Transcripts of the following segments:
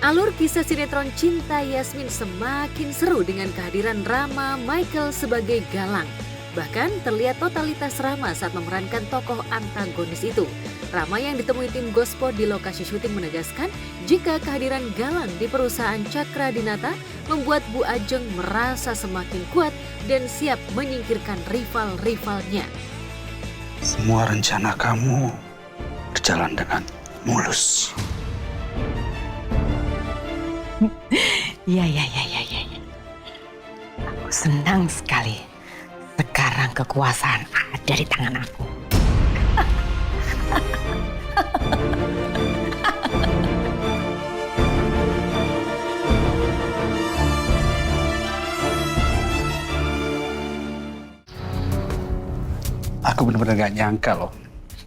Alur kisah sinetron Cinta Yasmin semakin seru dengan kehadiran Rama Michael sebagai Galang. Bahkan terlihat totalitas Rama saat memerankan tokoh antagonis itu. Rama yang ditemui tim Gospo di lokasi syuting menegaskan jika kehadiran Galang di perusahaan Cakra Dinata membuat Bu Ajeng merasa semakin kuat dan siap menyingkirkan rival-rivalnya. Semua rencana kamu berjalan dengan mulus. Iya. Aku senang sekali. Sekarang kekuasaan ada di tangan aku. Aku benar-benar gak nyangka loh.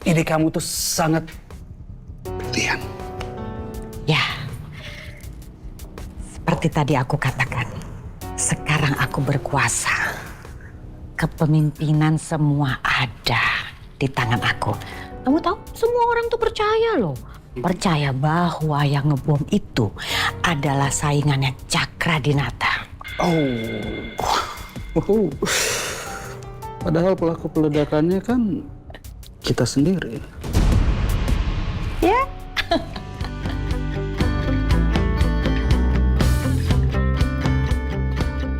Ide kamu tuh sangat brilian. Ya, seperti tadi aku katakan, sekarang aku berkuasa. Kepemimpinan semua ada di tangan aku. Kamu tahu, semua orang tuh percaya loh. Percaya bahwa yang ngebom itu adalah saingannya Cakra Dinata. Oh. Padahal pelaku peledakannya kan kita sendiri. Ya?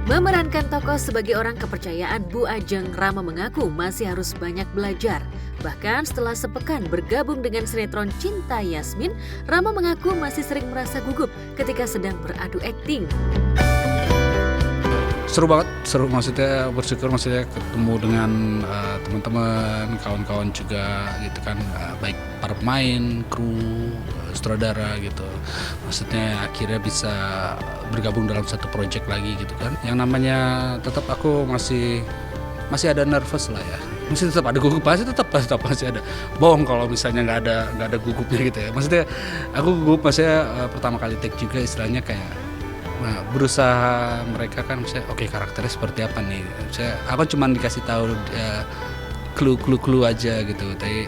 Memerankan tokoh sebagai orang kepercayaan Bu Ajeng, Rama mengaku masih harus banyak belajar. Bahkan setelah sepekan bergabung dengan sinetron Cinta Yasmin, Rama mengaku masih sering merasa gugup ketika sedang beradu akting. Seru banget, maksudnya bersyukur ketemu dengan teman-teman, kawan-kawan juga gitu kan, baik para pemain, kru, sutradara gitu. Maksudnya akhirnya bisa bergabung dalam satu project lagi gitu kan. Yang namanya tetap aku masih ada nervous lah ya. Masih tetap ada gugup, tetap masih ada. Bohong kalau misalnya nggak ada gugupnya gitu ya. Maksudnya aku gugup pertama kali take juga istilahnya kayak berusaha mereka kan misalnya oke, karakternya seperti apa nih. Misalnya aku cuma dikasih tahu clue aja gitu. Tapi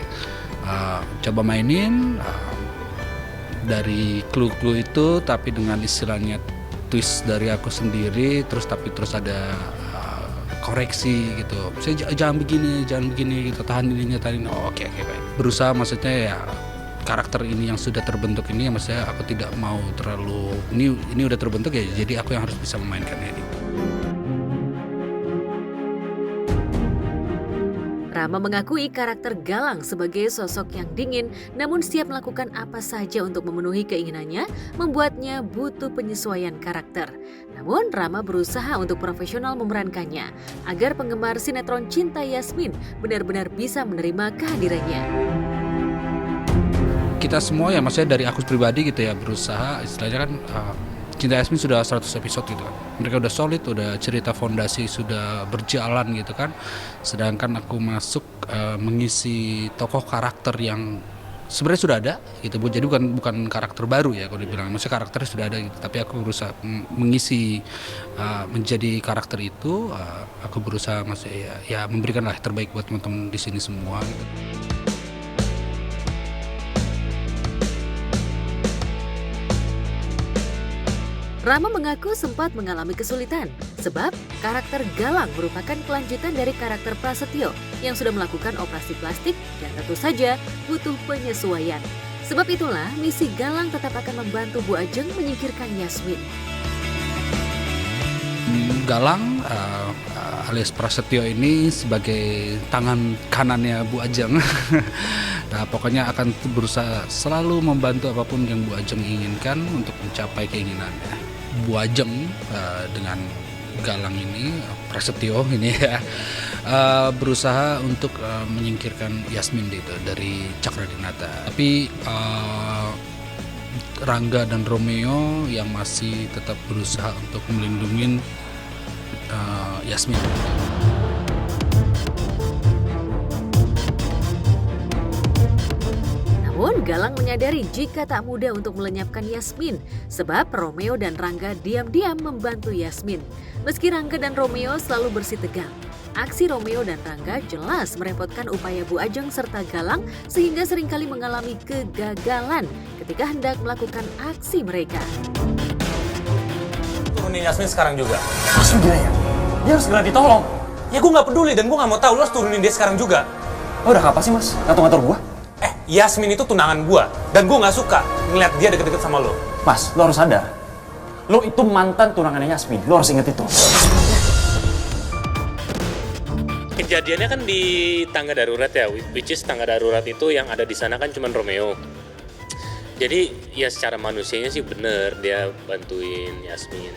coba mainin dari clue itu tapi dengan istilahnya twist dari aku sendiri terus ada koreksi gitu. Misalnya jangan begini gitu. Tahan ini. Oke, baik. Berusaha maksudnya ya karakter ini yang sudah terbentuk ini, maksudnya aku tidak mau terlalu ini udah terbentuk ya, jadi aku yang harus bisa memainkannya ini. Rama mengakui karakter Galang sebagai sosok yang dingin namun siap melakukan apa saja untuk memenuhi keinginannya, membuatnya butuh penyesuaian karakter. Namun Rama berusaha untuk profesional memerankannya agar penggemar sinetron Cinta Yasmin benar-benar bisa menerima kehadirannya. Kita semua ya, maksudnya dari aku pribadi gitu ya, berusaha istilahnya kan Cinta Yasmin sudah 100 episode gitu kan. Mereka udah solid, udah cerita fondasi sudah berjalan gitu kan. Sedangkan aku masuk mengisi tokoh karakter yang sebenarnya sudah ada gitu. Jadi bukan karakter baru ya kalau dibilang. Maksudnya karakternya sudah ada gitu. Tapi aku berusaha mengisi menjadi karakter itu. Aku berusaha maksudnya ya memberikanlah terbaik buat teman-teman di sini semua gitu. Rama mengaku sempat mengalami kesulitan sebab karakter Galang merupakan kelanjutan dari karakter Prasetyo yang sudah melakukan operasi plastik dan tentu saja butuh penyesuaian. Sebab itulah misi Galang tetap akan membantu Bu Ajeng menyingkirkan Yasmin. Galang alias Prasetyo ini sebagai tangan kanannya Bu Ajeng. Nah, pokoknya akan berusaha selalu membantu apapun yang Bu Ajeng inginkan untuk mencapai keinginannya. Bu Ajeng dengan Galang ini, Prasetyo ini ya, berusaha untuk menyingkirkan Yasmin dari Cakra Dinata. Tapi Rangga dan Romeo yang masih tetap berusaha untuk melindungi Yasmin. Namun Galang menyadari jika tak mudah untuk melenyapkan Yasmin sebab Romeo dan Rangga diam-diam membantu Yasmin. Meski Rangga dan Romeo selalu bersitegang, Aksi Romeo dan Rangga jelas merepotkan upaya Bu Ajeng serta Galang sehingga seringkali mengalami kegagalan ketika hendak melakukan aksi mereka. Turunin Yasmin sekarang juga. Langsung gila ya? Dia harus segera ditolong. Ya gue gak peduli dan gue gak mau tahu, lo harus turunin dia sekarang juga. Lo udah apa sih mas? Ngatur-ngatur gua? Yasmin itu tunangan gue. Dan gue gak suka ngeliat dia deket-deket sama lo. Mas, lo harus sadar. Lo itu mantan tunangannya Yasmin. Lo harus inget itu. Kejadiannya kan di tangga darurat ya, which is tangga darurat itu yang ada di sana kan cuma Romeo. Jadi ya secara manusianya sih bener dia bantuin Yasmin.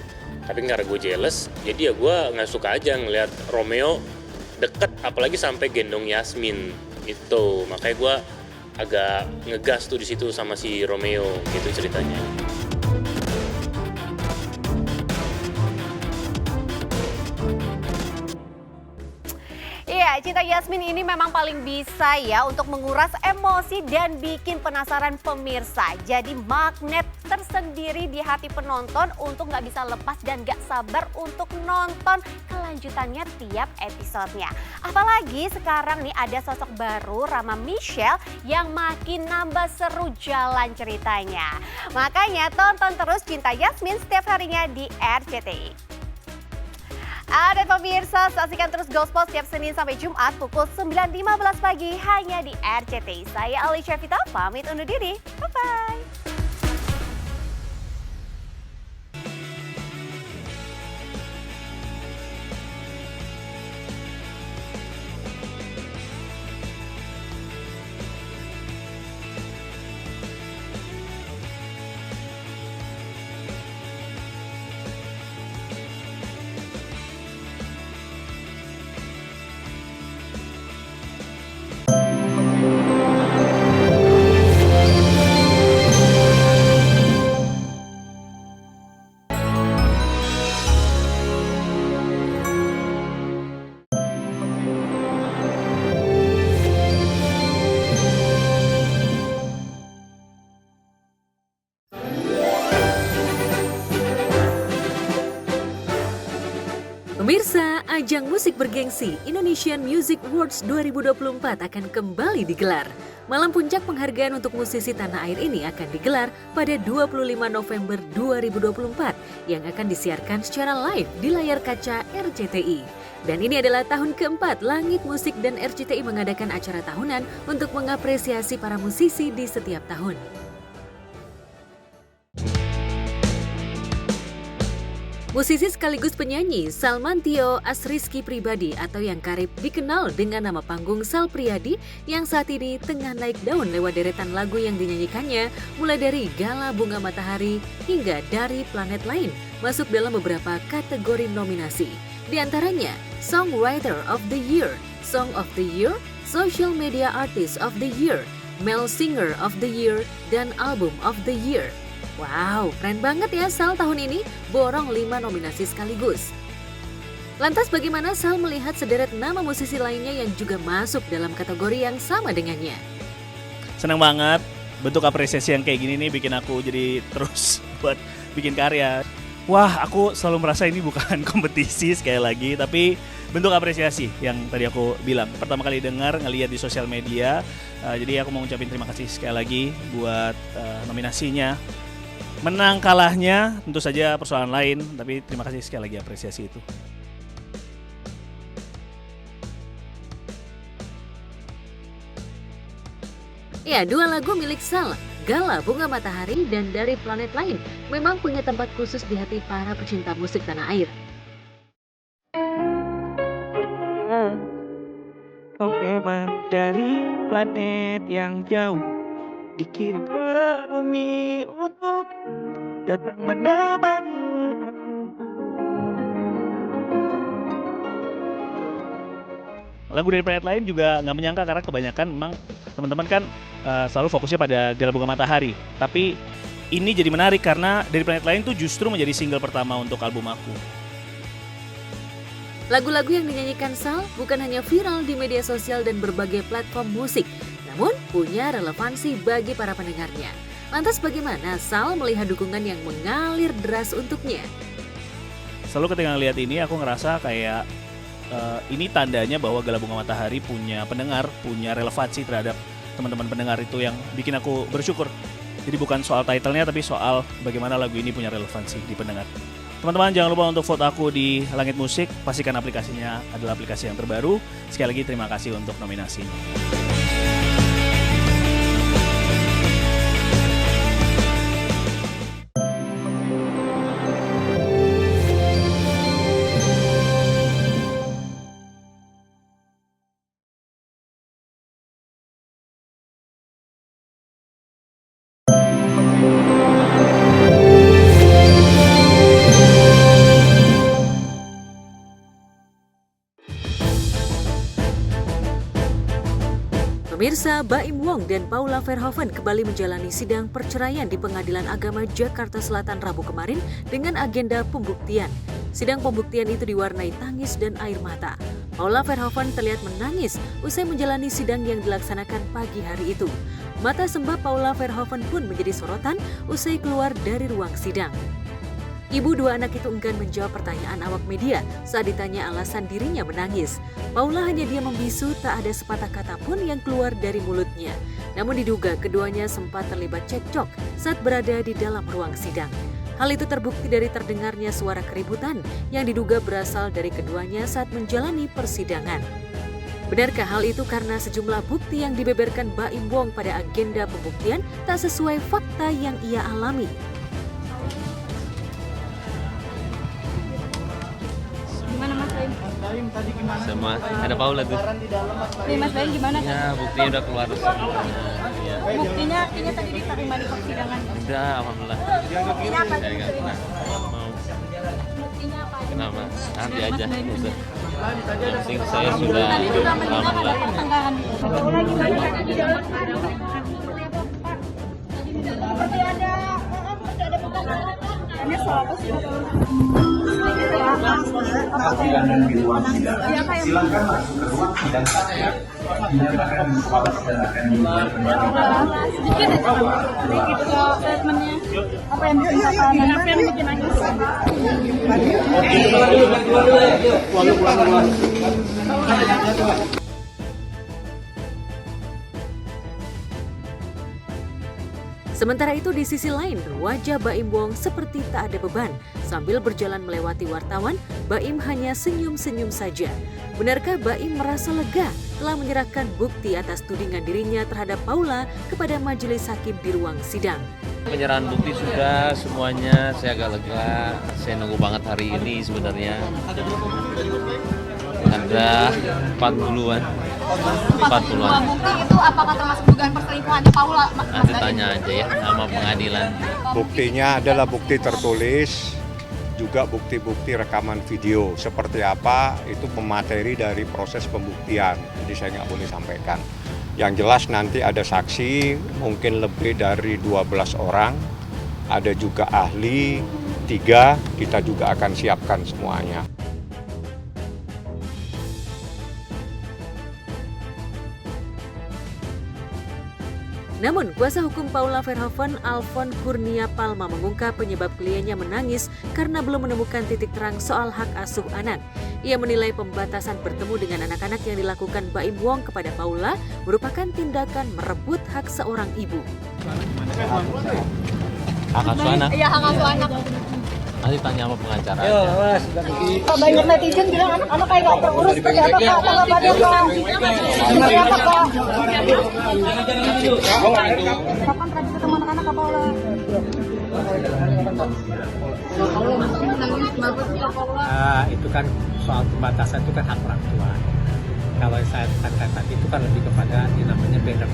Tapi karena gue jealous, jadi ya gue nggak suka aja ngeliat Romeo deket, apalagi sampai gendong Yasmin itu. Makanya gue agak ngegas tuh di situ sama si Romeo gitu ceritanya. Iya, Cinta Yasmin ini memang paling bisa ya untuk menguras emosi dan bikin penasaran pemirsa. Jadi magnet tersendiri di hati penonton untuk nggak bisa lepas dan nggak sabar untuk nonton kelanjutannya tiap episodenya. Apalagi sekarang nih ada sosok baru Rama Michelle yang makin nambah seru jalan ceritanya. Makanya tonton terus Cinta Yasmin setiap harinya di RCTI. Dan pemirsa, saksikan terus Gospel setiap Senin sampai Jumat pukul 9.15 pagi hanya di RCTI. Saya Alicia Vita, pamit undur diri. Bye-bye. Pemirsa, ajang musik bergengsi Indonesian Music Awards 2024 akan kembali digelar. Malam puncak penghargaan untuk musisi tanah air ini akan digelar pada 25 November 2024 yang akan disiarkan secara live di layar kaca RCTI. Dan ini adalah tahun keempat Langit Musik dan RCTI mengadakan acara tahunan untuk mengapresiasi para musisi di setiap tahun. Musisi sekaligus penyanyi Salman Tio Asrizky Pribadi atau yang karib dikenal dengan nama panggung Sal Priadi yang saat ini tengah naik daun lewat deretan lagu yang dinyanyikannya mulai dari Gala Bunga Matahari hingga Dari Planet Lain masuk dalam beberapa kategori nominasi. Di antaranya Songwriter of the Year, Song of the Year, Social Media Artist of the Year, Male Singer of the Year, dan Album of the Year. Wow, keren banget ya Sal tahun ini, borong 5 nominasi sekaligus. Lantas bagaimana Sal melihat sederet nama musisi lainnya yang juga masuk dalam kategori yang sama dengannya? Senang banget, bentuk apresiasi yang kayak gini nih bikin aku jadi terus buat bikin karya. Wah, aku selalu merasa ini bukan kompetisi sekali lagi, tapi bentuk apresiasi yang tadi aku bilang. Pertama kali dengar, ngeliat di sosial media, jadi aku mau ngucapin terima kasih sekali lagi buat nominasinya. Menang kalahnya tentu saja persoalan lain, tapi terima kasih sekali lagi apresiasi itu. Ya, 2 lagu milik Sal, Gala Bunga Matahari dan Dari Planet Lain, memang punya tempat khusus di hati para pecinta musik tanah air. Oke, dari planet yang jauh dikirim ke bumi untuk datang menemani. Lagu Dari Planet Lain juga nggak menyangka karena kebanyakan memang teman-teman kan selalu fokusnya pada Gala Bunga Matahari. Tapi ini jadi menarik karena Dari Planet Lain tuh justru menjadi single pertama untuk album aku. Lagu-lagu yang dinyanyikan Sal bukan hanya viral di media sosial dan berbagai platform musik, namun punya relevansi bagi para pendengarnya. Lantas bagaimana Sal melihat dukungan yang mengalir deras untuknya? Selalu ketika ngeliat ini aku ngerasa kayak ini tandanya bahwa Gala Bunga Matahari punya pendengar, punya relevansi terhadap teman-teman pendengar, itu yang bikin aku bersyukur. Jadi bukan soal title-nya, tapi soal bagaimana lagu ini punya relevansi di pendengar. Teman-teman jangan lupa untuk vote aku di Langit Musik, pastikan aplikasinya adalah aplikasi yang terbaru. Sekali lagi terima kasih untuk nominasinya. Pemirsa, Baim Wong dan Paula Verhoeven kembali menjalani sidang perceraian di Pengadilan Agama Jakarta Selatan Rabu kemarin dengan agenda pembuktian. Sidang pembuktian itu diwarnai tangis dan air mata. Paula Verhoeven terlihat menangis usai menjalani sidang yang dilaksanakan pagi hari itu. Mata sembah Paula Verhoeven pun menjadi sorotan usai keluar dari ruang sidang. Ibu dua anak itu enggan menjawab pertanyaan awak media saat ditanya alasan dirinya menangis. Paula hanya diam membisu, tak ada sepatah kata pun yang keluar dari mulutnya. Namun diduga keduanya sempat terlibat cekcok saat berada di dalam ruang sidang. Hal itu terbukti dari terdengarnya suara keributan yang diduga berasal dari keduanya saat menjalani persidangan. Benarkah hal itu karena sejumlah bukti yang dibeberkan Baim Wong pada agenda pembuktian tak sesuai fakta yang ia alami? Sama ada Paula tuh. Nih Mas Baim gimana? Ya buktinya udah keluar semuanya. Ya. Buktinya tadi diterima di persidangan. Udah, alhamdulillah. Buktinya apa? Dari nggak pernah mau. Buktinya apa? Kenapa? Nanti aja. Udah. Yang penting saya sudah alhamdulillah. Pertengkaran. Paula gimana? Seperti ada pertengkaran. Ini soal apa sih? Silakan masuk ke ruang sidang saya. Dinyatakan bahwa sidang akan dimulai sedikit statementnya. Apa yang disampaikan? Apa yang bikin nangis? Sementara itu di sisi lain, wajah Baim Wong seperti tak ada beban. Sambil berjalan melewati wartawan, Baim hanya senyum-senyum saja. Benarkah Baim merasa lega telah menyerahkan bukti atas tudingan dirinya terhadap Paula kepada majelis hakim di ruang sidang? Penyerahan bukti sudah semuanya, saya agak lega. Saya nunggu banget hari ini sebenarnya. Ada 40-an. 40-an. Bukti itu apakah termasuk dugaan perselingkuhannya Paula? Nanti tanya aja ya sama pengadilan. Buktinya adalah bukti tertulis, juga bukti-bukti rekaman video. Seperti apa, itu pemateri dari proses pembuktian. Jadi saya nggak boleh sampaikan. Yang jelas nanti ada saksi, mungkin lebih dari 12 orang. Ada juga ahli, 3, kita juga akan siapkan semuanya. Namun, kuasa hukum Paula Verhoeven, Alfon Kurnia Palma, mengungkap penyebab kliennya menangis karena belum menemukan titik terang soal hak asuh anak. Ia menilai pembatasan bertemu dengan anak-anak yang dilakukan Baim Wong kepada Paula merupakan tindakan merebut hak seorang ibu. Hak asuh anak? Iya, hak asuh anak. Nanti tanya sama pengacara aja. Banyak netizen bilang anak kayak nggak terurus, seperti apa Kak? Tanggapannya Kak? Seperti apa Kak? Kapan terakhir ketemu anak-anak Kak Paula? Itu kan soal pembatasan itu kan hak orang tua. Kalau saya katakan tadi itu kan lebih kepada yang namanya gender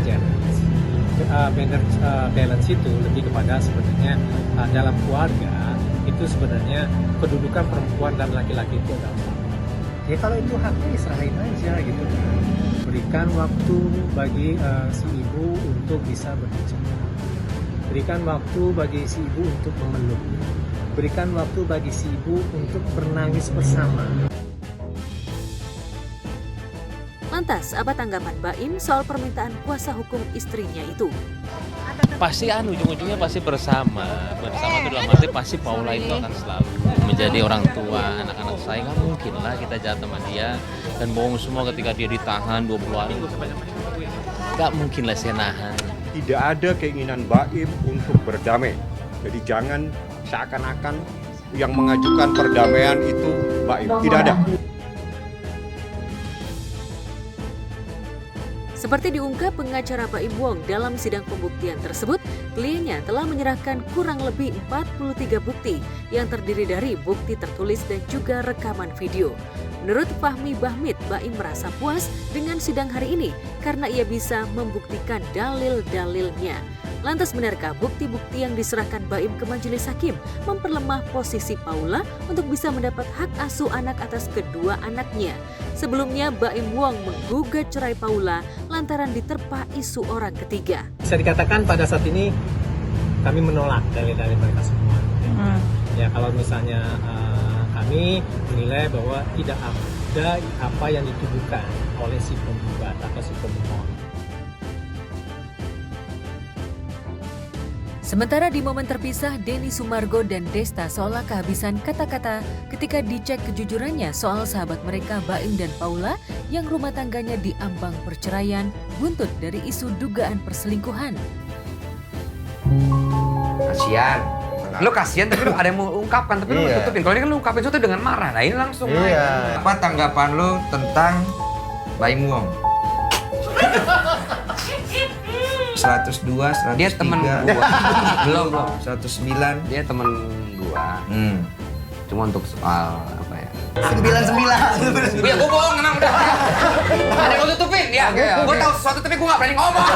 balance itu lebih kepada sebenarnya dalam keluarga itu sebenarnya kedudukan perempuan dan laki-laki itu adalah sama. Ya kalau itu haknya serahin aja gitu. Berikan waktu bagi si ibu untuk bisa berbicara. Berikan waktu bagi si ibu untuk memeluk. Berikan waktu bagi si ibu untuk bernangis bersama. Lantas, apa tanggapan Baim soal permintaan kuasa hukum istrinya itu? Pasti ujung-ujungnya pasti bersama itu dalam arti pasti Paula itu akan selalu menjadi orang tua anak-anak saya. Nggak mungkin lah kita jahat sama dia dan bohong semua ketika dia ditahan 20 hari. Nggak mungkin lah saya nahan. Tidak ada keinginan Baim untuk berdamai. Jadi jangan seakan-akan yang mengajukan perdamaian itu Baim. Tidak ada. Seperti diungkap pengacara Baim Wong dalam sidang pembuktian tersebut, kliennya telah menyerahkan kurang lebih 43 bukti yang terdiri dari bukti tertulis dan juga rekaman video. Menurut Fahmi Bahmid, Baim merasa puas dengan sidang hari ini karena ia bisa membuktikan dalil-dalilnya. Lantas benarkah bukti-bukti yang diserahkan Baim ke majelis hakim memperlemah posisi Paula untuk bisa mendapat hak asuh anak atas kedua anaknya? Sebelumnya Baim Wong menggugat cerai Paula lantaran diterpa isu orang ketiga. Bisa dikatakan pada saat ini kami menolak dalil-dalil mereka semua. Ya kalau misalnya kami menilai bahwa tidak ada apa yang dituduhkan oleh si penggugat atau si pemohon. Sementara di momen terpisah, Denny Sumargo dan Desta seolah kehabisan kata-kata ketika dicek kejujurannya soal sahabat mereka Baim dan Paula yang rumah tangganya diambang perceraian buntut dari isu dugaan perselingkuhan. Kasian. Lo kasian tapi lo ada yang mau ungkapkan tapi lo tutupin. Kalau ini kan lo ungkapin sesuatu dengan marah. Nah ini langsung. Apa tanggapan lo tentang Baim Wong? 102, 103. Dia temen gua. belum. 109. Dia temen gua. Cuma untuk soal apa ya? 99. Ya gua bohong emang udah. Ada yang mau tutupin ya. Gua tahu sesuatu tapi gua nggak berani ngomong.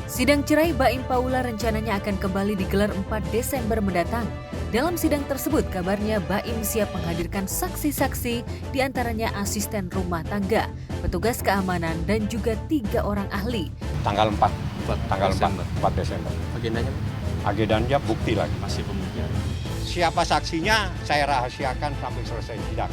Sidang cerai Baim Paula rencananya akan kembali digelar 4 Desember mendatang. Dalam sidang tersebut, kabarnya Baim siap menghadirkan saksi-saksi, diantaranya asisten rumah tangga, petugas keamanan, dan juga 3 orang ahli. Tanggal 4 Desember. Agendanya? Agendanya bukti lagi. Masih pembuktian. Siapa saksinya saya rahasiakan sampai selesai sidang.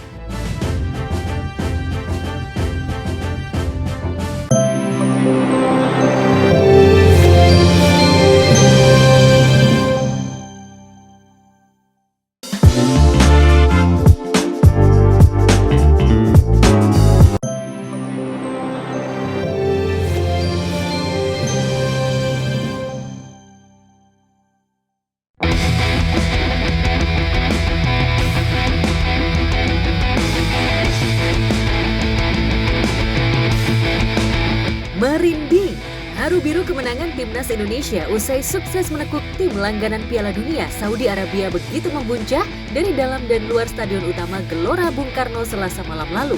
Merinding, haru biru kemenangan timnas Indonesia usai sukses menekuk tim langganan Piala Dunia Saudi Arabia begitu membuncah dari dalam dan luar stadion utama Gelora Bung Karno Selasa malam lalu.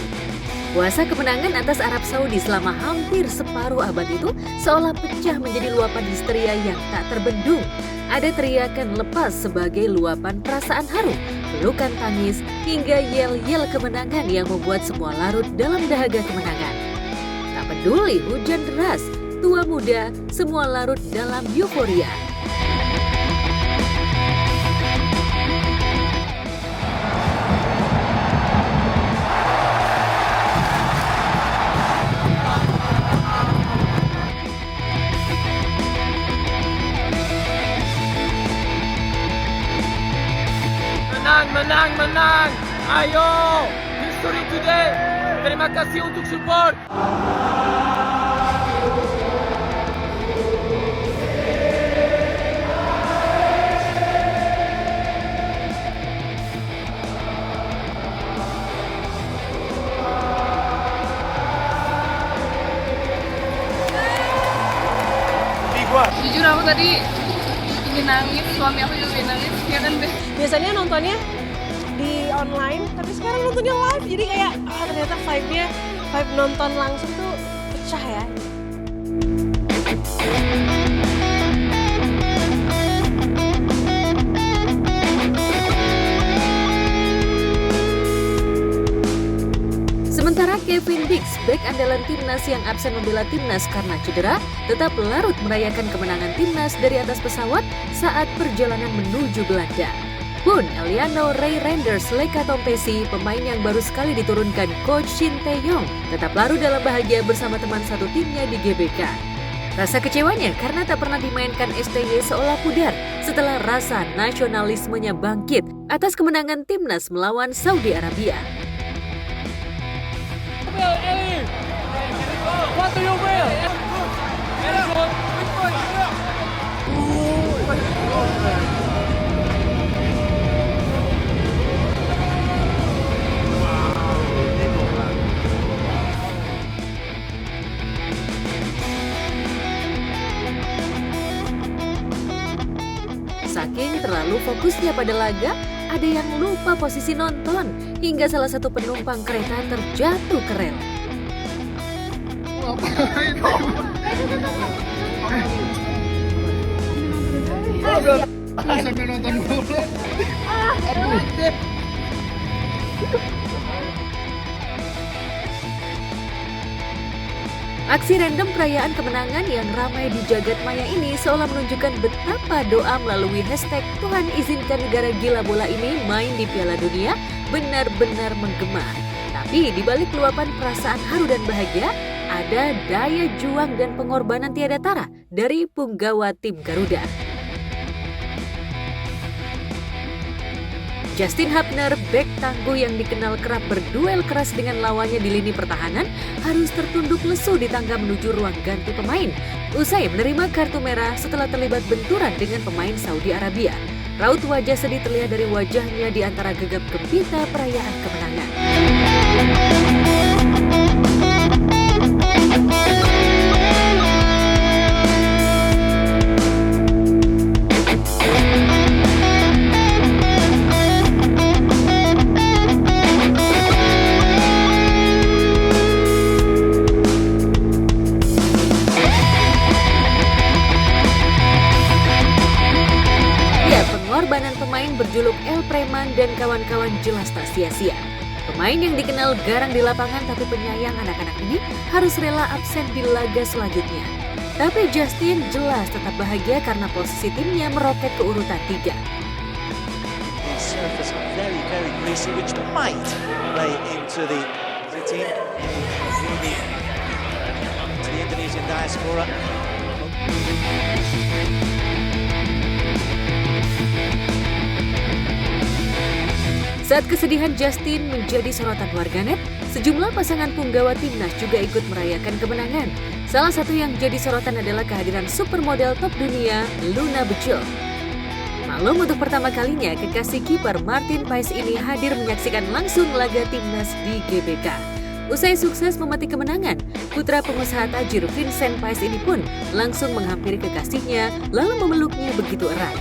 Kuasa kemenangan atas Arab Saudi selama hampir separuh abad itu seolah pecah menjadi luapan histeria yang tak terbendung. Ada teriakan lepas sebagai luapan perasaan haru, pelukan tangis, hingga yel-yel kemenangan yang membuat semua larut dalam dahaga kemenangan. Tak peduli hujan deras, tua muda, semua larut dalam euforia. Menang, menang! Ayo! History today! Terima kasih untuk support! Jujur aku tadi ingin nangis, suami aku juga ingin nangis, ya kan deh. Biasanya nontonnya di online, tapi sekarang nontonnya live, jadi kayak ternyata vibe nonton langsung tuh pecah ya. Sementara Kevin Dix, bek andalan timnas yang absen membela timnas karena cedera, tetap larut merayakan kemenangan timnas dari atas pesawat saat perjalanan menuju Belanda. Pun Eliano Ray Renders Leka Tompesi, pemain yang baru sekali diturunkan coach Shin Tae-yong, tetap larut dalam bahagia bersama teman satu timnya di GBK. Rasa kecewanya karena tak pernah dimainkan STY seolah pudar setelah rasa nasionalismenya bangkit atas kemenangan timnas melawan Saudi Arabia. What do you will? Saking terlalu fokusnya pada laga, ada yang lupa posisi nonton hingga salah satu penumpang kereta terjatuh ke rel. Sambil nonton bola. Aksi random perayaan kemenangan yang ramai di jagat maya ini seolah menunjukkan betapa doa melalui hashtag Tuhan izinkan negara gila bola ini main di Piala Dunia benar-benar menggema. Tapi di balik luapan perasaan haru dan bahagia, ada daya juang dan pengorbanan tiada tara dari punggawa tim Garuda. Justin Hubner, bek tangguh yang dikenal kerap berduel keras dengan lawannya di lini pertahanan, harus tertunduk lesu di tangga menuju ruang ganti pemain usai menerima kartu merah setelah terlibat benturan dengan pemain Saudi Arabia. Raut wajah sedih terlihat dari wajahnya di antara gegap gempita perayaan kemenangan. Pengorbanan pemain berjuluk El Preman dan kawan-kawan jelas tak sia-sia. Pemain yang dikenal garang di lapangan tapi penyayang anak-anak ini harus rela absen di laga selanjutnya. Tapi Justin jelas tetap bahagia karena posisi timnya meroket ke urutan 3. Surface very, very greasy, which might play into the team, to the Indonesian diaspora. Saat kesedihan Justin menjadi sorotan warganet, sejumlah pasangan punggawa timnas juga ikut merayakan kemenangan. Salah satu yang jadi sorotan adalah kehadiran supermodel top dunia, Luna Becil. Maklum untuk pertama kalinya, kekasih kiper Martin Paes ini hadir menyaksikan langsung laga timnas di GBK. Usai sukses memetik kemenangan, putra pengusaha tajir Vincent Paes ini pun langsung menghampiri kekasihnya lalu memeluknya begitu erat.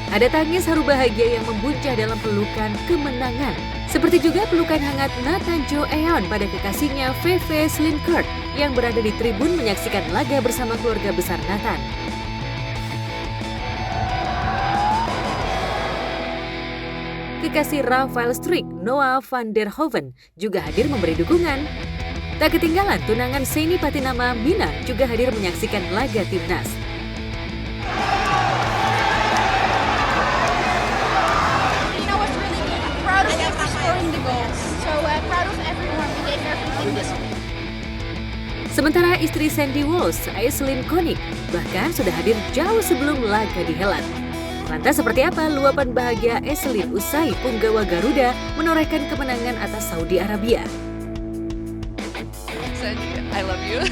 Ada tangis haru bahagia yang membuncah dalam pelukan kemenangan. Seperti juga pelukan hangat Nathan Jo Eon pada kekasihnya Veve Slinkert yang berada di tribun menyaksikan laga bersama keluarga besar Nathan. Kekasih Rafael Struijk, Noah van der Hoven, juga hadir memberi dukungan. Tak ketinggalan, tunangan Seni Patinama Mina juga hadir menyaksikan laga timnas. Sementara istri Sandy Walsh, Aislinn Koenig, bahkan sudah hadir jauh sebelum laga dihelat. Lantas seperti apa luapan bahagia Aislinn usai punggawa Garuda menorehkan kemenangan atas Saudi Arabia? Sandy, I love you.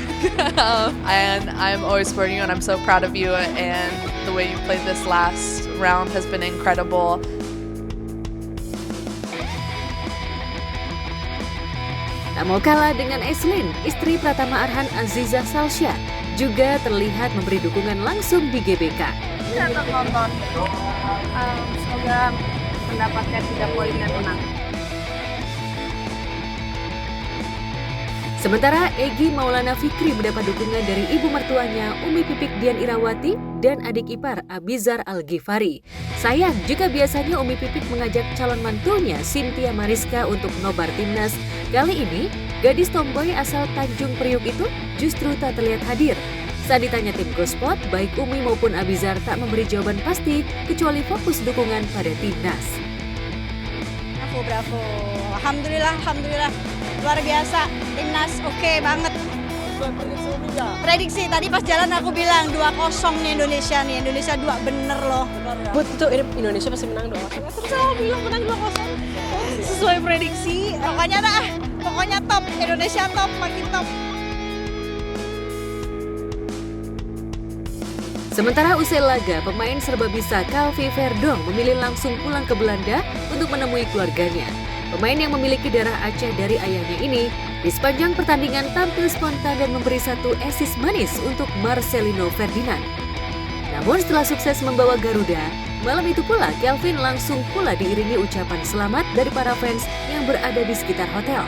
And I'm always supporting you and I'm so proud of you and the way you played this last round has been incredible. Tak mau kalah dengan Aislinn, istri Pratama Arhan Aziza Salsya juga terlihat memberi dukungan langsung di GBK. Datang nonton, semoga mendapatkan 3 poin dan menang. Sementara Egy Maulana Fikri mendapat dukungan dari ibu mertuanya Umi Pipik Dian Irawati dan adik ipar Abizar Al-Ghifari. Sayang, jika biasanya Umi Pipik mengajak calon mantunya Cynthia Mariska untuk nobar timnas, kali ini gadis tomboy asal Tanjung Priuk itu justru tak terlihat hadir. Saat ditanya tim Gospot, baik Umi maupun Abizar tak memberi jawaban pasti kecuali fokus dukungan pada timnas. Bravo. Alhamdulillah. Luar biasa. Timnas oke banget. Prediksi tadi pas jalan aku bilang 2-0 nih Indonesia nih. Indonesia 2 bener loh. Buat itu ini Indonesia pasti menang 2-0. Terus aku bilang menang 2-0. Sesuai prediksi. Pokoknya top. Indonesia top, makin top. Sementara usai laga, pemain serbabisa Calvi Verdong memilih langsung pulang ke Belanda untuk menemui keluarganya. Pemain yang memiliki darah Aceh dari ayahnya ini, di sepanjang pertandingan tampil spontan dan memberi 1 assist manis untuk Marcelino Ferdinand. Namun setelah sukses membawa Garuda, malam itu pula Kelvin langsung pula diiringi ucapan selamat dari para fans yang berada di sekitar hotel.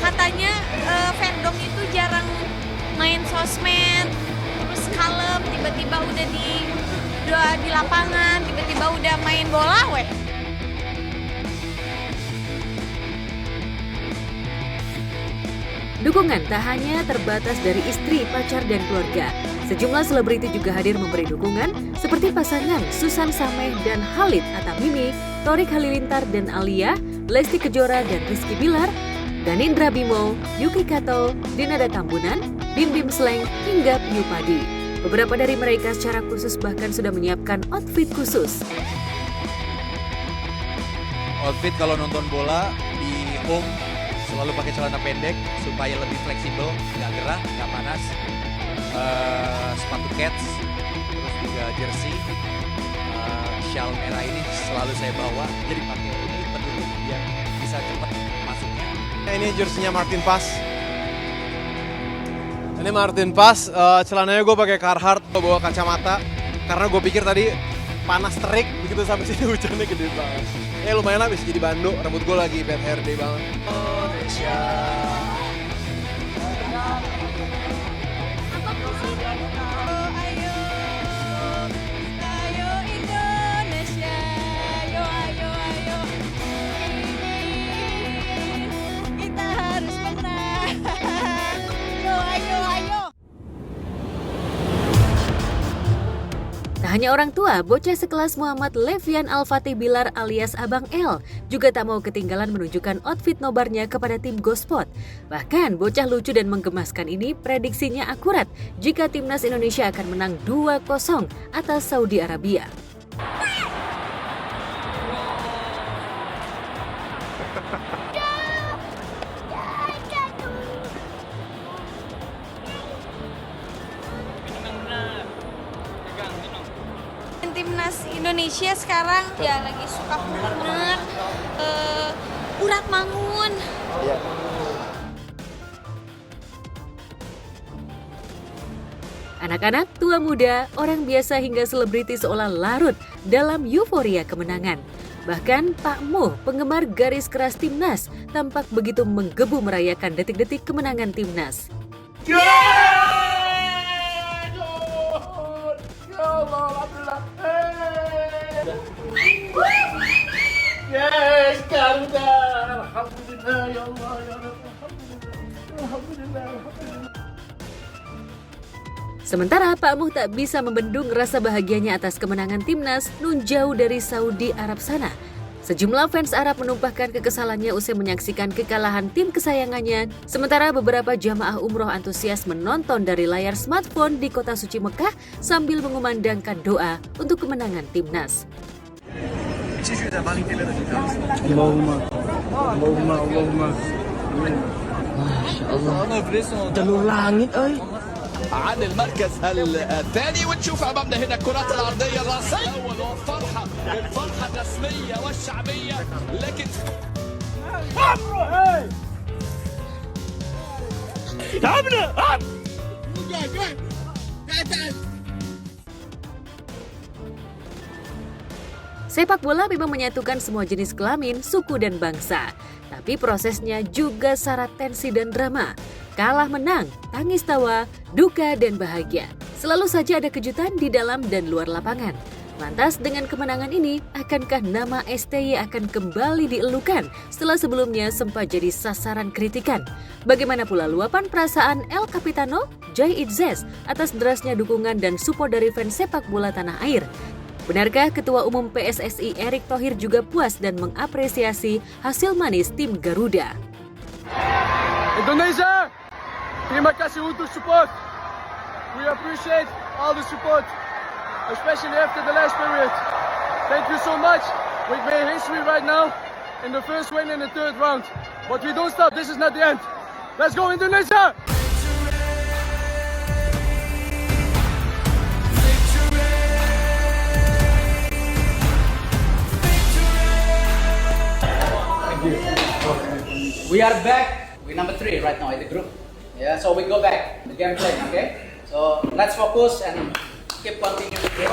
Katanya Verdong itu jarang main sosmed, terus kalem, tiba-tiba udah di lapangan, tiba-tiba udah main bola, weh. Dukungan tak hanya terbatas dari istri, pacar, dan keluarga. Sejumlah selebriti juga hadir memberi dukungan, seperti pasangan Susan Sameh dan Khalid Atamimi, Torik Halilintar dan Alia, Lesti Kejora dan Rizky Bilar, Danindra Bimo, Yuki Kato, Dinada Tambunan, Bim Bim Sleng, hingga Piu Padi. Beberapa dari mereka secara khusus bahkan sudah menyiapkan outfit khusus. Outfit kalau nonton bola di home selalu pakai celana pendek supaya lebih fleksibel, nggak gerah, nggak panas. Sepatu Keds, terus juga jersey, shawl merah ini selalu saya bawa. Jadi pakai ini penduduk biar bisa cepat masuknya. Ini jersinya Martin Pass. Ini Martin Pass, celananya gue pakai Carhartt, gue bawa kacamata karena gue pikir tadi panas terik, begitu sampai sini hujannya gede banget. Lumayan lah bisa jadi bando, rambut gue lagi bad hair day banget. Indonesia. Tak hanya orang tua, bocah sekelas Muhammad Levian Al-Fatih Bilar alias Abang L juga tak mau ketinggalan menunjukkan outfit nobarnya kepada tim Gospot. Bahkan bocah lucu dan menggemaskan ini prediksinya akurat jika timnas Indonesia akan menang 2-0 atas Saudi Arabia. Timnas Indonesia sekarang ya lagi suka bener, urat mangun. Anak-anak, tua muda, orang biasa hingga selebriti seolah larut dalam euforia kemenangan. Bahkan Pak Mo, penggemar garis keras timnas, tampak begitu menggebu merayakan detik-detik kemenangan timnas. Yes, Garuda. Alhamdulillah ya Allah ya Rabbi. Alhamdulillah. Sementara Pak Muh tak bisa membendung rasa bahagianya atas kemenangan timnas nun jauh dari Saudi Arab sana. Sejumlah fans Arab menumpahkan kekesalannya usai menyaksikan kekalahan tim kesayangannya, sementara beberapa jamaah umroh antusias menonton dari layar smartphone di kota suci Mekah sambil mengumandangkan doa untuk kemenangan timnas. Allahumma. Masya Allah. Jalur langit, عن المركز الثاني ونشوف امامنا هنا الكرات العرضيه الراسيه والفرحه الرسميه والشعبيه لكن Sepak bola memang menyatukan semua jenis kelamin, suku, dan bangsa. Tapi prosesnya juga syarat tensi dan drama. Kalah menang, tangis tawa, duka dan bahagia. Selalu saja ada kejutan di dalam dan luar lapangan. Lantas dengan kemenangan ini, akankah nama STY akan kembali dielukan setelah sebelumnya sempat jadi sasaran kritikan? Bagaimana pula luapan perasaan El Capitano, Jai Itzes atas derasnya dukungan dan support dari fans sepak bola tanah air? Benarkah Ketua Umum PSSI Erick Thohir juga puas dan mengapresiasi hasil manis tim Garuda? Indonesia, terima kasih untuk support. We appreciate all the support, especially after the last period. Thank you so much. We've made history right now in the first win in the third round. But we don't stop. This is not the end. Let's go, Indonesia! We are back. We're number 3 right now in the group. Yeah, so we go back the game plan, okay? So let's focus and keep continuing to grow.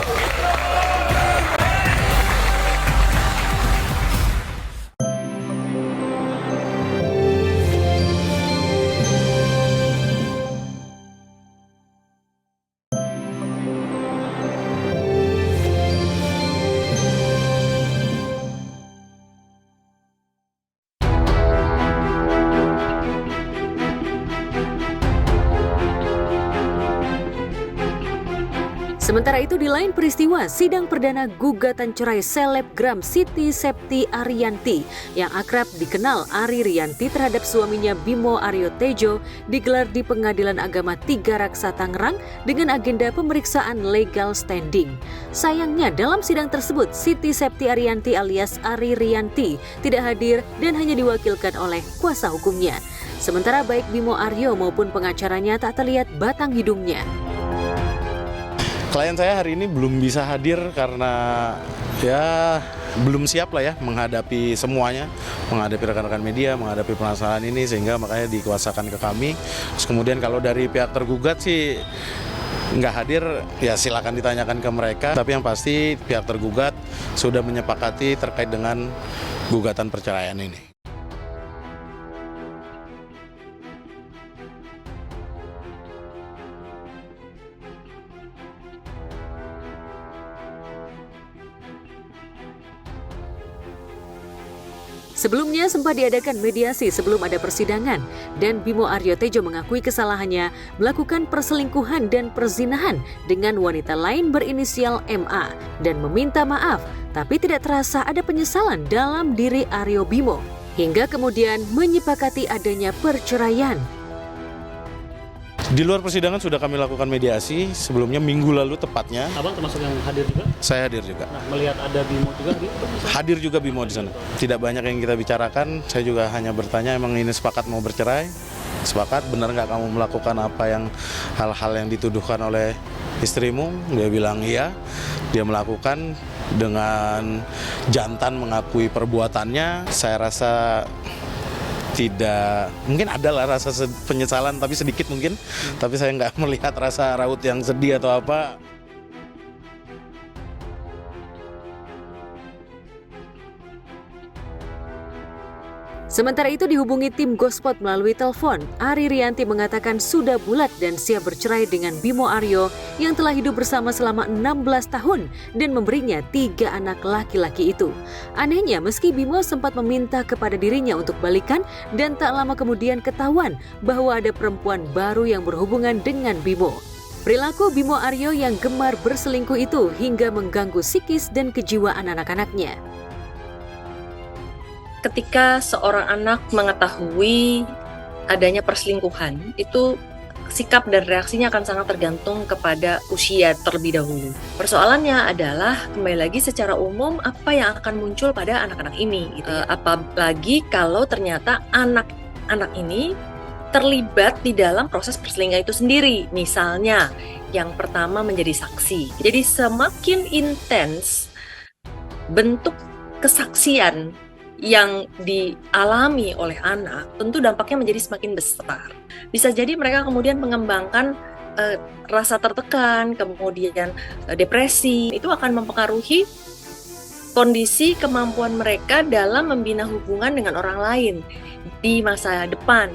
Sementara itu di lain peristiwa, sidang perdana gugatan cerai selebgram Siti Septi Ariyanti yang akrab dikenal Ari Rianti terhadap suaminya Bimo Aryo Tejo digelar di Pengadilan Agama 3 Raksa Tangerang dengan agenda pemeriksaan legal standing. Sayangnya dalam sidang tersebut Siti Septi Ariyanti alias Ari Rianti tidak hadir dan hanya diwakilkan oleh kuasa hukumnya. Sementara baik Bimo Aryo maupun pengacaranya tak terlihat batang hidungnya. Klien saya hari ini belum bisa hadir karena ya belum siap lah ya menghadapi semuanya, menghadapi rekan-rekan media, menghadapi permasalahan ini sehingga makanya dikuasakan ke kami. Terus kemudian kalau dari pihak tergugat sih nggak hadir ya silakan ditanyakan ke mereka. Tapi yang pasti pihak tergugat sudah menyepakati terkait dengan gugatan perceraian ini. Sebelumnya sempat diadakan mediasi sebelum ada persidangan dan Bimo Aryo Tejo mengakui kesalahannya melakukan perselingkuhan dan perzinahan dengan wanita lain berinisial MA dan meminta maaf, tapi tidak terasa ada penyesalan dalam diri Aryo Bimo hingga kemudian menyepakati adanya perceraian. Di luar persidangan sudah kami lakukan mediasi sebelumnya minggu lalu tepatnya. Abang termasuk yang hadir juga? Saya hadir juga. Nah, melihat ada Bimo juga di hadir juga Bimo di sana. Tidak banyak yang kita bicarakan, saya juga hanya bertanya emang ini sepakat mau bercerai? Sepakat, benar nggak kamu melakukan apa yang hal-hal yang dituduhkan oleh istrimu? Dia bilang iya, dia melakukan dengan jantan mengakui perbuatannya. Saya rasa tidak, mungkin adalah rasa penyesalan tapi sedikit mungkin, tapi saya nggak melihat rasa raut yang sedih atau apa. Sementara itu dihubungi tim Gospot melalui telepon, Ari Rianti mengatakan sudah bulat dan siap bercerai dengan Bimo Aryo yang telah hidup bersama selama 16 tahun dan memberinya 3 anak laki-laki itu. Anehnya meski Bimo sempat meminta kepada dirinya untuk balikan dan tak lama kemudian ketahuan bahwa ada perempuan baru yang berhubungan dengan Bimo. Perilaku Bimo Aryo yang gemar berselingkuh itu hingga mengganggu psikis dan kejiwaan anak-anaknya. Ketika seorang anak mengetahui adanya perselingkuhan, itu sikap dan reaksinya akan sangat tergantung kepada usia terlebih dahulu. Persoalannya adalah kembali lagi secara umum apa yang akan muncul pada anak-anak ini, gitu ya. Apalagi kalau ternyata anak-anak ini terlibat di dalam proses perselingkuhan itu sendiri. Misalnya, yang pertama menjadi saksi. Jadi semakin intens bentuk kesaksian yang dialami oleh anak, tentu dampaknya menjadi semakin besar. Bisa jadi mereka kemudian mengembangkan rasa tertekan, kemudian depresi. Itu akan mempengaruhi kondisi kemampuan mereka dalam membina hubungan dengan orang lain di masa depan.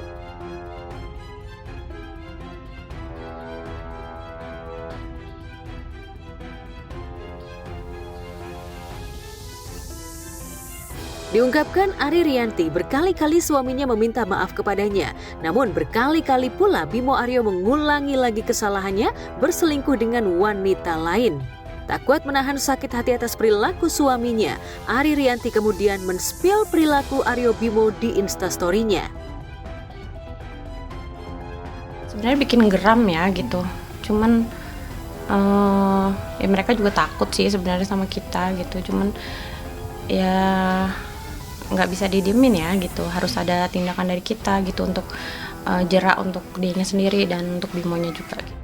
Diungkapkan Ari Rianti berkali-kali suaminya meminta maaf kepadanya. Namun berkali-kali pula Bimo Aryo mengulangi lagi kesalahannya berselingkuh dengan wanita lain. Tak kuat menahan sakit hati atas perilaku suaminya, Ari Rianti kemudian men-spill perilaku Aryo Bimo di Instastory-nya. Sebenarnya bikin geram ya gitu. Cuman ya mereka juga takut sih sebenarnya sama kita gitu. Cuman ya nggak bisa didiemin ya gitu, harus ada tindakan dari kita gitu untuk jerak untuk dirinya sendiri dan untuk Bimonya juga gitu.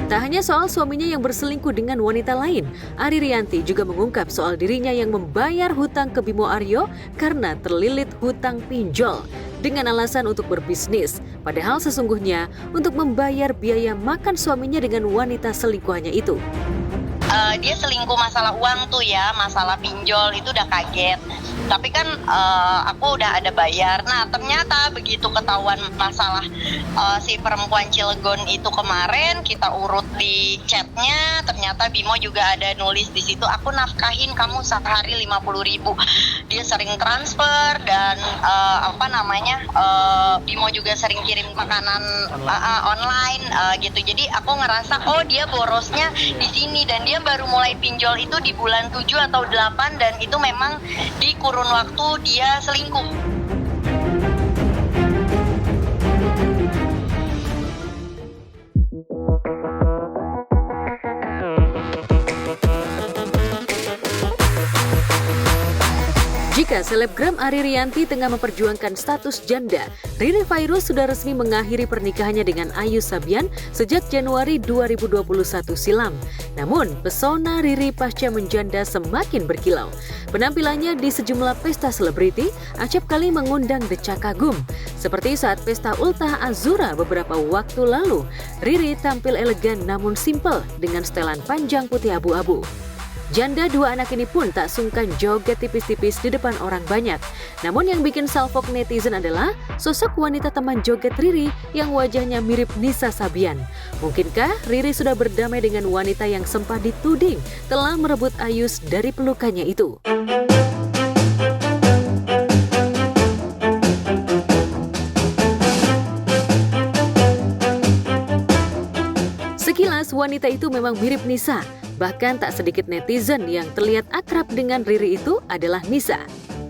Tak hanya soal suaminya yang berselingkuh dengan wanita lain, Ari Rianti juga mengungkap soal dirinya yang membayar hutang ke Bimo Aryo karena terlilit hutang pinjol dengan alasan untuk berbisnis. Padahal sesungguhnya untuk membayar biaya makan suaminya dengan wanita selingkuhannya itu. Dia selingkuh masalah uang tuh ya, masalah pinjol itu udah kaget. Tapi kan aku udah ada bayar. Nah ternyata begitu ketahuan masalah si perempuan Cilegon itu kemarin, kita urut di chatnya, ternyata Bimo juga ada nulis di situ, aku nafkahin kamu sehari 50.000. Dia sering transfer dan Bimo juga sering kirim makanan online gitu. Jadi aku ngerasa oh dia borosnya di sini, dan dia baru mulai pinjol itu di bulan 7 atau 8 dan itu memang di kurun waktu dia selingkuh. Jika selebgram Ari Rianti tengah memperjuangkan status janda, Riri Virus sudah resmi mengakhiri pernikahannya dengan Ayu Sabian sejak Januari 2021 silam. Namun, pesona Riri pasca menjanda semakin berkilau. Penampilannya di sejumlah pesta selebriti acap kali mengundang decak kagum. Seperti saat pesta Ultah Azura beberapa waktu lalu, Riri tampil elegan namun simpel dengan setelan panjang putih abu-abu. Janda dua anak ini pun tak sungkan joget tipis-tipis di depan orang banyak. Namun yang bikin salfok netizen adalah sosok wanita teman joget Riri yang wajahnya mirip Nisa Sabian. Mungkinkah Riri sudah berdamai dengan wanita yang sempat dituding telah merebut Ayus dari pelukannya itu? Sekilas wanita itu memang mirip Nisa. Bahkan tak sedikit netizen yang terlihat akrab dengan Riri itu adalah Nisa.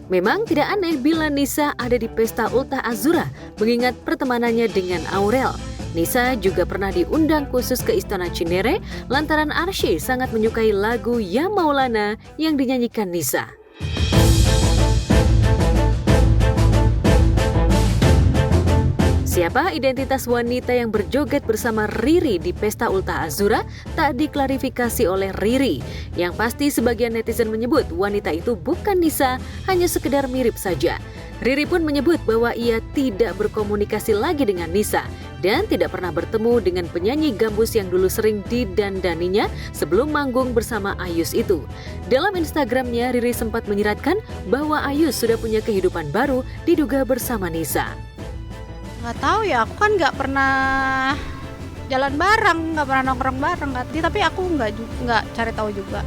Memang tidak aneh bila Nisa ada di pesta Ultah Azura mengingat pertemanannya dengan Aurel. Nisa juga pernah diundang khusus ke Istana Cinere lantaran Arsy sangat menyukai lagu Ya Maulana yang dinyanyikan Nisa. Siapa identitas wanita yang berjoget bersama Riri di pesta Ultah Azura tak diklarifikasi oleh Riri. Yang pasti sebagian netizen menyebut wanita itu bukan Nisa, hanya sekedar mirip saja. Riri pun menyebut bahwa ia tidak berkomunikasi lagi dengan Nisa dan tidak pernah bertemu dengan penyanyi gambus yang dulu sering didandaninya sebelum manggung bersama Ayus itu. Dalam Instagramnya, Riri sempat menyiratkan bahwa Ayus sudah punya kehidupan baru diduga bersama Nisa. Nggak tahu ya, aku kan nggak pernah jalan bareng, nggak pernah nongkrong bareng, tapi aku nggak cari tahu juga.